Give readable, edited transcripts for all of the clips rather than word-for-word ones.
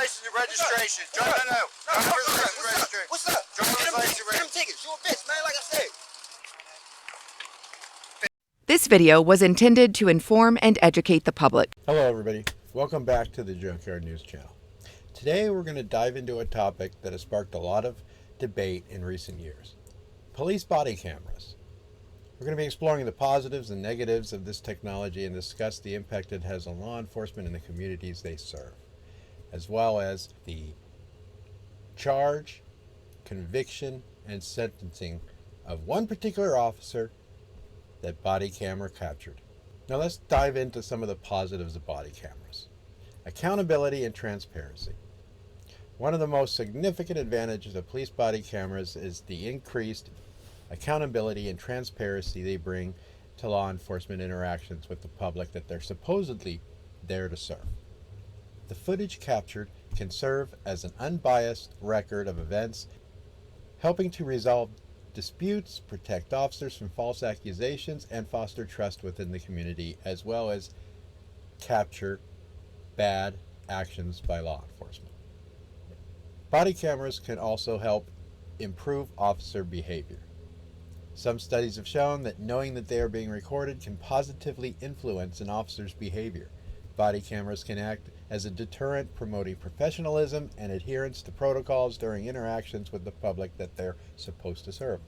license and registration. Driver's license and registration. What's up? Driver's license and Get them tickets. You a bitch, man, like I said. This video was intended to inform and educate the public. Hello everybody, welcome back to the Junkyard News channel. Today we're going to dive into a topic that has sparked a lot of debate in recent years. Police body cameras. We're going to be exploring the positives and negatives of this technology and discuss the impact it has on law enforcement and the communities they serve, as well as the charge, conviction, and sentencing of one particular officer that body camera captured. Now let's dive into some of the positives of body cameras. Accountability and transparency. One of the most significant advantages of police body cameras is the increased accountability and transparency they bring to law enforcement interactions with the public that they're supposedly there to serve. The footage captured can serve as an unbiased record of events, helping to resolve disputes, protect officers from false accusations, and foster trust within the community, as well as capture bad actions by law enforcement. Body cameras can also help improve officer behavior. Some studies have shown that knowing that they are being recorded can positively influence an officer's behavior. Body cameras can act as a deterrent, promoting professionalism and adherence to protocols during interactions with the public that they're supposed to serve.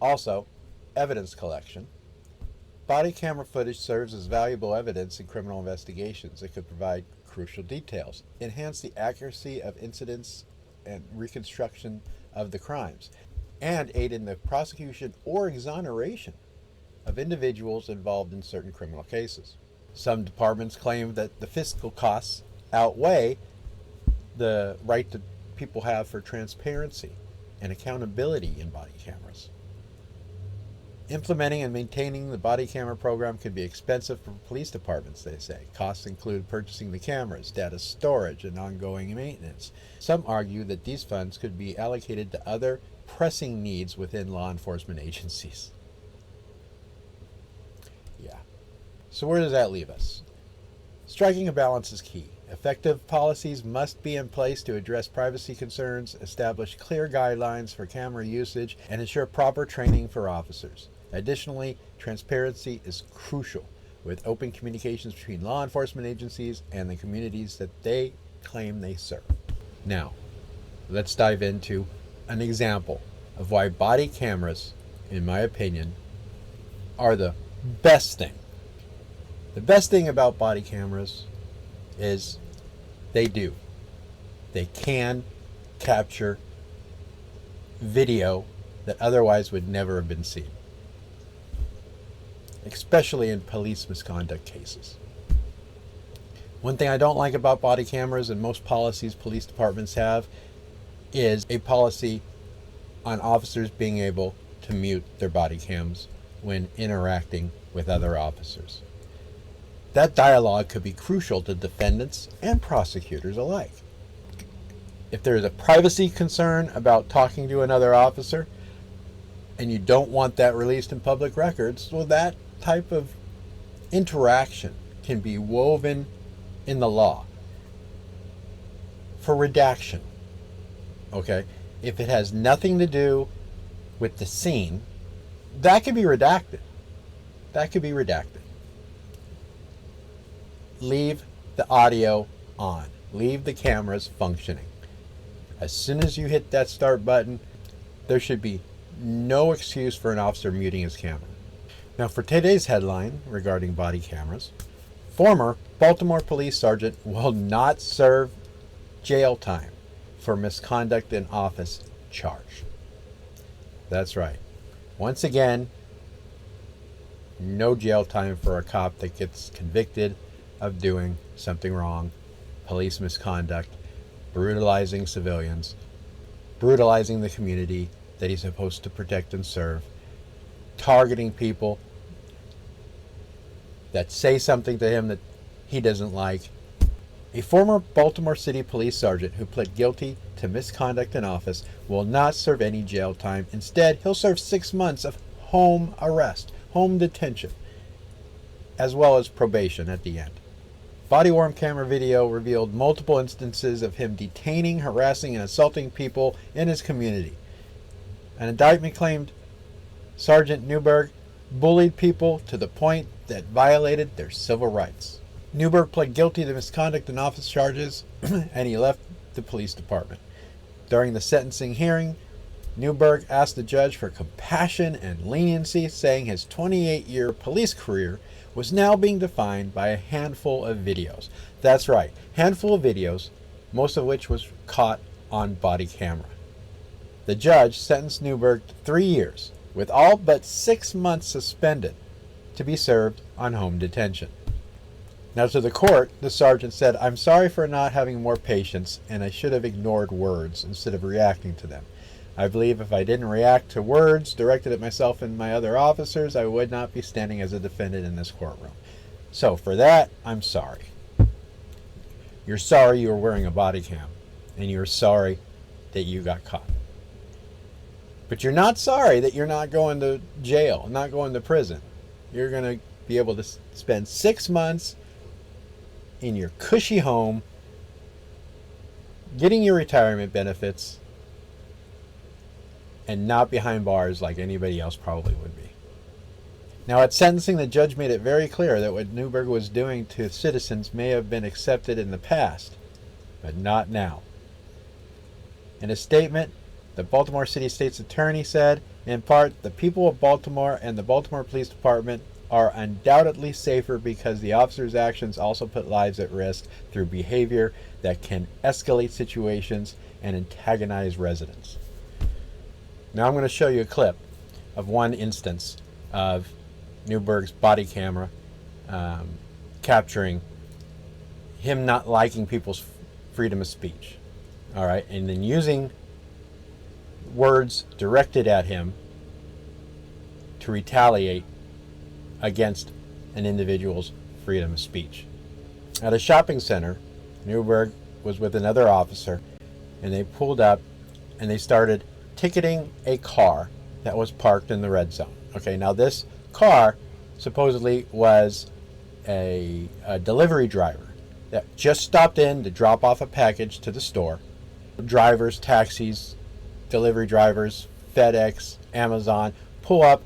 Also, evidence collection. Body camera footage serves as valuable evidence in criminal investigations. It could provide crucial details, enhance the accuracy of incidents and reconstruction of the crimes, and aid in the prosecution or exoneration of individuals involved in certain criminal cases. Some departments claim that the fiscal costs outweigh the right that people have for transparency and accountability in body cameras. Implementing and maintaining the body camera program can be expensive for police departments, they say. Costs include purchasing the cameras, data storage, and ongoing maintenance. Some argue that these funds could be allocated to other pressing needs within law enforcement agencies. Yeah. So where does that leave us? Striking a balance is key. Effective policies must be in place to address privacy concerns, establish clear guidelines for camera usage, and ensure proper training for officers. Additionally, transparency is crucial, with open communications between law enforcement agencies and the communities that they claim they serve. Now, let's dive into an example of why body cameras, in my opinion, are the best thing. The best thing about body cameras is they can capture video that otherwise would never have been seen, especially in police misconduct cases. One thing I don't like about body cameras, and most policies police departments have, is a policy on officers being able to mute their body cams when interacting with other officers. That dialogue could be crucial to defendants and prosecutors alike. If there's a privacy concern about talking to another officer and you don't want that released in public records, well, that type of interaction can be woven in the law for redaction. Okay? If it has nothing to do with the scene, that can be redacted. That could be redacted. Leave the audio on. Leave the cameras functioning. As soon as you hit that start button, there should be no excuse for an officer muting his camera. Now, for today's headline regarding body cameras, former Baltimore Police Sergeant will not serve jail time for misconduct in office charge. That's right. Once again, no jail time for a cop that gets convicted of doing something wrong, police misconduct, brutalizing civilians, brutalizing the community that he's supposed to protect and serve, targeting people that say something to him that he doesn't like. A former Baltimore City Police Sergeant who pled guilty to misconduct in office will not serve any jail time. Instead, he'll serve 6 months of home arrest, home detention, as well as probation at the end. Body-worn camera video revealed multiple instances of him detaining, harassing, and assaulting people in his community. An indictment claimed Sergeant Newberg bullied people to the point that violated their civil rights. Newberg pled guilty to misconduct and office charges, and he left the police department. During the sentencing hearing, Newberg asked the judge for compassion and leniency, saying his 28-year police career was now being defined by a handful of videos. That's right, handful of videos, most of which was caught on body camera. The judge sentenced Newberg to 3 years, with all but 6 months suspended, to be served on home detention. Now to the court, the sergeant said, "I'm sorry for not having more patience, and I should have ignored words instead of reacting to them. I believe if I didn't react to words directed at myself and my other officers, I would not be standing as a defendant in this courtroom. So for that, I'm sorry." You're sorry you were wearing a body cam, and you're sorry that you got caught. But you're not sorry that you're not going to jail, not going to prison. You're going to be able to spend 6 months in your cushy home, getting your retirement benefits, and not behind bars like anybody else probably would be. Now at sentencing, the judge made it very clear that what Newberg was doing to citizens may have been accepted in the past, but not now. In a statement, the Baltimore City State's attorney said, in part, "The people of Baltimore and the Baltimore Police Department are undoubtedly safer because the officers' actions also put lives at risk through behavior that can escalate situations and antagonize residents." Now I'm going to show you a clip of one instance of Newberg's body camera capturing him not liking people's freedom of speech. All right, and then using words directed at him to retaliate against an individual's freedom of speech. At a shopping center, Newberg was with another officer, and they pulled up and they started ticketing a car that was parked in the red zone. Okay, now this car supposedly was a delivery driver that just stopped in to drop off a package to the store. Drivers, taxis, delivery drivers, FedEx, Amazon pull up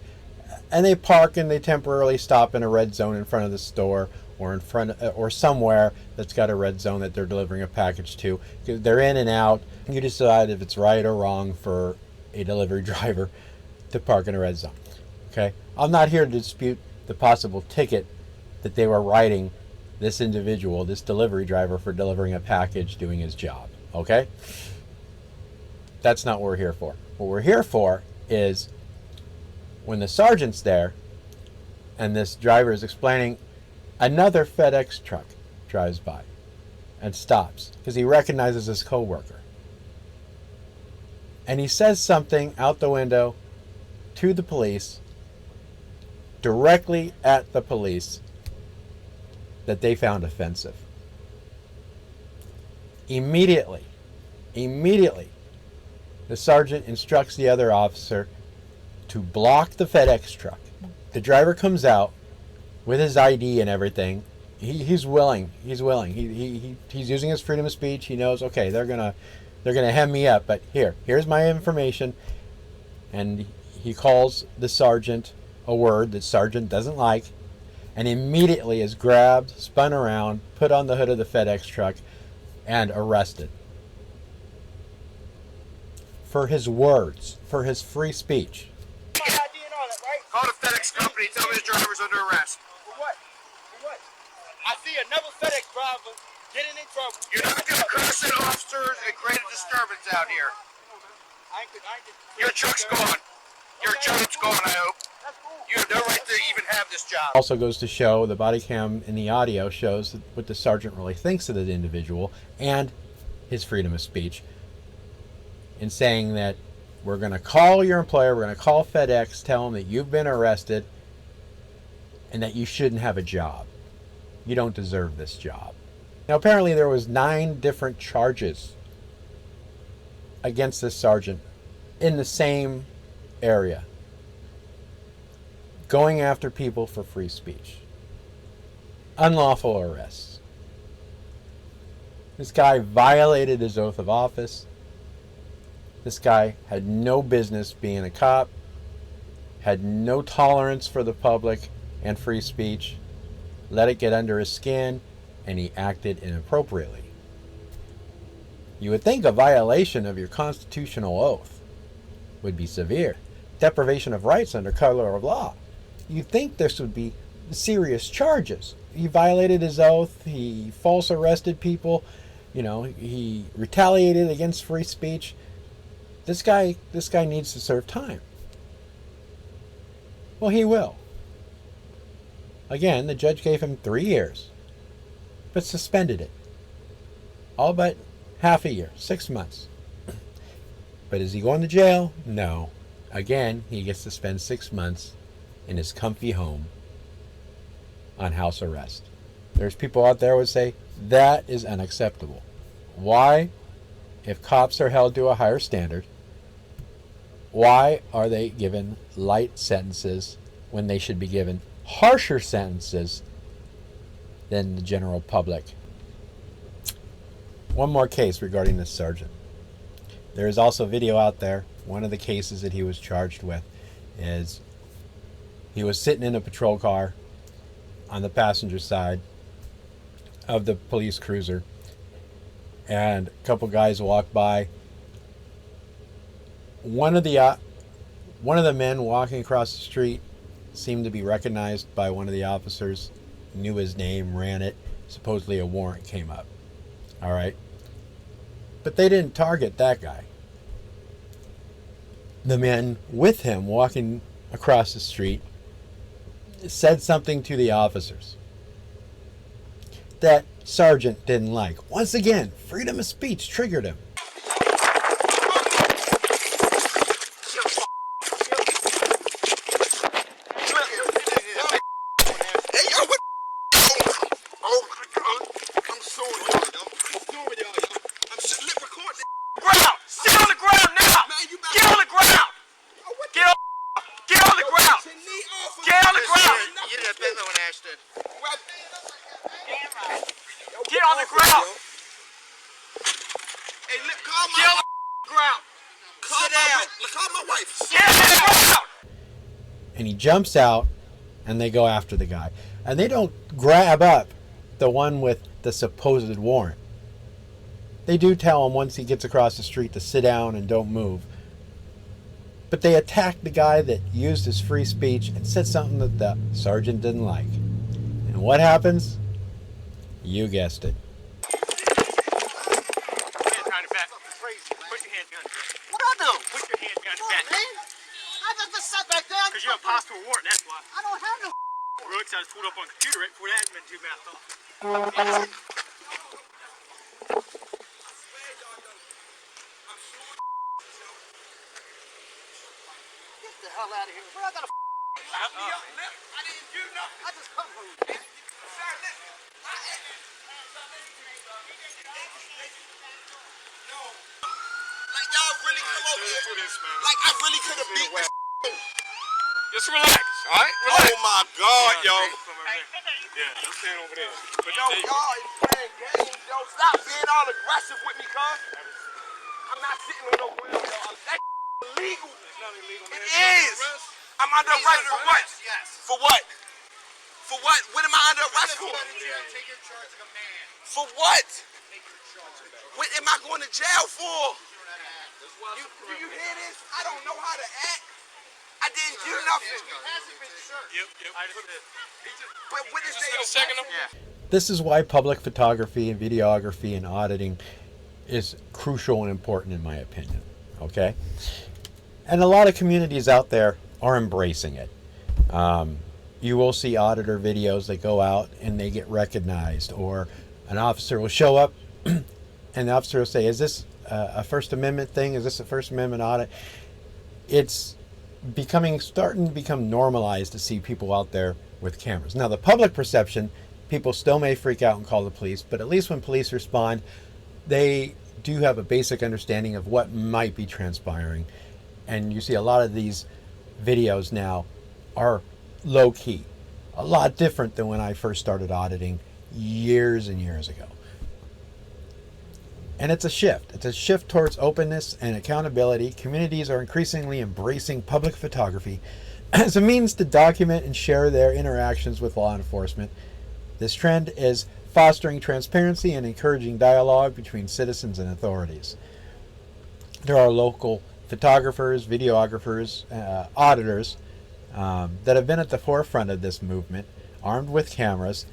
and they park and they temporarily stop in a red zone in front of the store or in front or somewhere that's got a red zone that they're delivering a package to. They're in and out. You decide if it's right or wrong for a delivery driver to park in a red zone. Okay, I'm not here to dispute the possible ticket that they were writing this individual, this delivery driver, for delivering a package, doing his job. Okay, that's not what we're here for. What we're here for is when the sergeant's there and this driver is explaining, another FedEx truck drives by and stops because he recognizes his coworker. And he says something out the window to the police, directly at the police, that they found offensive. Immediately, the sergeant instructs the other officer to block the FedEx truck. The driver comes out with his ID and everything. He's willing. He's using his freedom of speech. He knows, okay, they're gonna hem me up, but here's my information. And he calls the sergeant a word that sergeant doesn't like, and immediately is grabbed, spun around, put on the hood of the FedEx truck, and arrested for his words, for his free speech. My ID and all that, right? Call the FedEx company, tell me the driver's under arrest. For what? For what? I see another FedEx driver getting in trouble. You're not going to crush the officers and create a disturbance out here. Your truck's gone. Your job's gone, I hope. You have no right to even have this job. Also goes to show, the body cam in the audio shows what the sergeant really thinks of the individual and his freedom of speech, in saying that we're going to call your employer, we're going to call FedEx, tell them that you've been arrested and that you shouldn't have a job. You don't deserve this job. Now apparently there was 9 different charges against this sergeant in the same area, going after people for free speech, unlawful arrests, This guy violated his oath of office. This guy had no business being a cop, had no tolerance for the public and free speech, let it get under his skin, and he acted inappropriately. You would think a violation of your constitutional oath would be severe. Deprivation of rights under color of law. You'd think this would be serious charges. He violated his oath, he false arrested people, he retaliated against free speech. This guy needs to serve time. Well, he will. Again, the judge gave him 3 years, but suspended it. All but half a year, 6 months. But is he going to jail? No. Again, he gets to spend 6 months in his comfy home on house arrest. There's people out there who would say that is unacceptable. Why? If cops are held to a higher standard, why are they given light sentences when they should be given harsher sentences than the general public? One more case regarding this sergeant. There is also video out there. One of the cases that he was charged with is he was sitting in a patrol car on the passenger side of the police cruiser, and a couple guys walked by. One of the men walking across the street seemed to be recognized by one of the officers, knew his name, ran it. Supposedly a warrant came up. All right. But they didn't target that guy. The men with him walking across the street said something to the officers that sergeant didn't like. Once again, freedom of speech triggered him. Get on the ground! Hey, calm my ground! Sit down! Calm my wife! Get on the ground! And he jumps out, and they go after the guy. And they don't grab up the one with the supposed warrant. They do tell him once he gets across the street to sit down and don't move. But they attack the guy that used his free speech and said something that the sergeant didn't like. And what happens? You guessed it. Put your hand behind your back. What I do? Put your hand behind your back. I just sat back there. Because you're a possible warrant, that's why. I don't have no Really excited to pull it up on the computer right before that hadn't been too bad, I thought. Get the hell out of here. Bro, I got a I didn't do nothing. I just come from you. Sir, listen. Like y'all really come over here. Like I really could have beat this. Just relax, alright? Relax. Oh my God, yo. Yeah, I'm standing over there. But Yo, y'all is playing games, yo. Stop being all aggressive with me, cuz. I'm not sitting on no ground, yo. That's illegal. It's not illegal, man. It is. I'm under arrest for what? Yes. For what? For what? What am I under arrest for? Take your charge like a man. For what? Take your charge. What am I going to jail for? Do you hear this? I don't know how to act. I didn't do nothing. Yep. I just did. But what is Just they a second. This is why public photography and videography and auditing is crucial and important in my opinion. Okay? And a lot of communities out there are embracing it. You will see auditor videos that go out and they get recognized, or an officer will show up and the officer will say, is this a First Amendment thing? Is this a First Amendment audit? It's starting to become normalized to see people out there with cameras. Now, the public perception, people still may freak out and call the police, but at least when police respond, they do have a basic understanding of what might be transpiring. And you see a lot of these videos now are low-key, a lot different than when I first started auditing years and years ago. And it's a shift. It's a shift towards openness and accountability. Communities are increasingly embracing public photography as a means to document and share their interactions with law enforcement. This trend is fostering transparency and encouraging dialogue between citizens and authorities. There are local photographers, videographers, auditors that have been at the forefront of this movement, armed with cameras.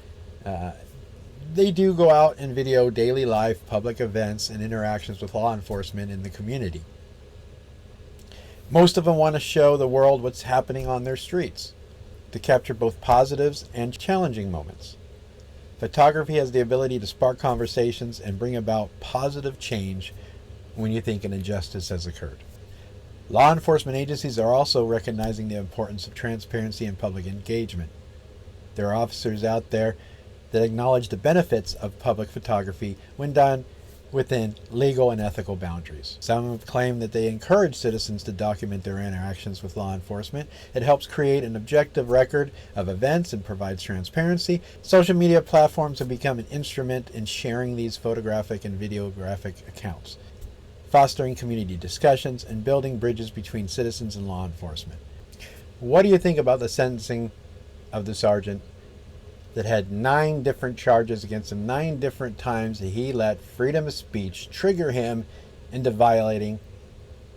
They do go out and video daily life, public events, and interactions with law enforcement in the community. Most of them want to show the world what's happening on their streets, to capture both positives and challenging moments. Photography has the ability to spark conversations and bring about positive change when you think an injustice has occurred. Law enforcement agencies are also recognizing the importance of transparency and public engagement. There are officers out there that acknowledge the benefits of public photography when done within legal and ethical boundaries. Some have claimed that they encourage citizens to document their interactions with law enforcement. It helps create an objective record of events and provides transparency. Social media platforms have become an instrument in sharing these photographic and videographic accounts, fostering community discussions and building bridges between citizens and law enforcement. What do you think about the sentencing of the sergeant that had 9 different charges against him, 9 different times that he let freedom of speech trigger him into violating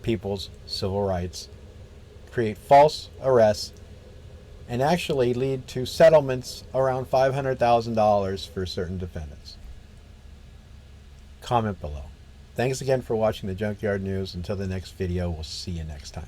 people's civil rights, create false arrests, and actually lead to settlements around $500,000 for certain defendants? Comment below. Thanks again for watching the Junkyard News. Until the next video, we'll see you next time.